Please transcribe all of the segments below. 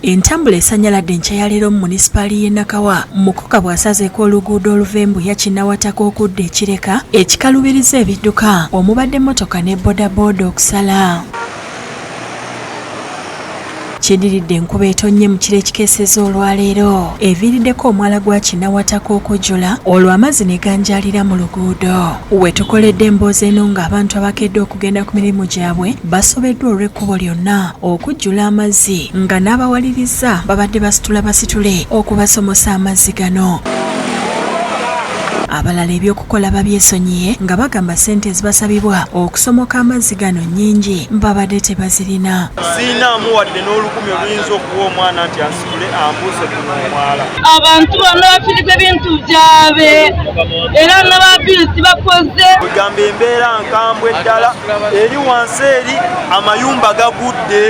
Entambula esanyaladde enkya ya leero mu munisipaali y'e Nakawa. Mukoka bw'asazeeko oluguudo oluvenbu yakinawatako okudda ekireka ekikalubiriza ebidduka omubadde emmotoka ne bodaboda okusala. Kidiridde enkuba etonnye mu kiro ekikeeseza olwaleero eviiriddeko omwala gwa kinawatako okujjula olwo amazzi ne ganjaalira mu luguudo. We tukoledde emboozi eno ng'abantu abakedde okugenda ku mirimu gyabwe basobeddwa olw'ekkubo lyonna okujjula amazzi nga n'abawaliriza babadde basitula basitule okubasomosa amazzi gano. Abalala ebyokukola babyesonyiye nga bagamba ssente ezibasabibwa okusomoka amazzi gano nnyingi babadde tebazirina. Siinaamu wadde n'olukumi oluyinza okuwa omwana nti ansitule ambuuse kuno omwala. Abantu bano bafiirwa ebintu byabwe era n'ababiisi bakoze. Wegamba embeera nkambwe ddala eri wansi eri amayumba gagudde.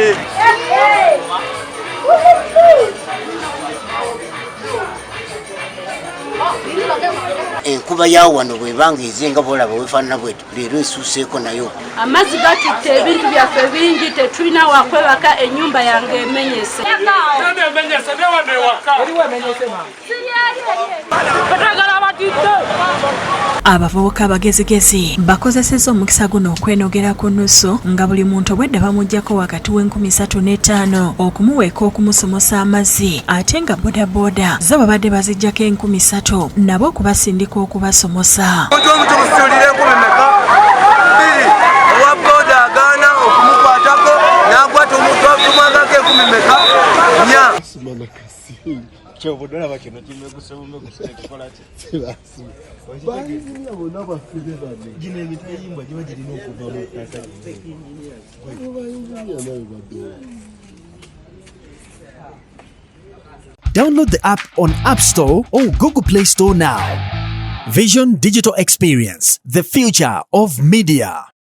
Enkuba ya wano bwebanga ezenga bwolaba wefaanana bwetu leero esuuseeko nayo. Amazzi gatitta ebintu byaffe bingi tetulina wakwebaka ennyumba yange emenyese. Abavubuka abagezigezi bakozesezza omukisa guno okwenogera ku nnusu nga buli muntu obwedda bamuggyako wakati w'35 n'ettaano okumuweeka okumusomosa amazzi ate nga bodaboda zo babadde baziggyako 30 nabo okubasindika okubasomosa. Owa boda agaana okumukwatako n'akwata omuntu atumangako 10 Download the app on App Store or Google Play Store now. Vision Digital Experience, the future of media.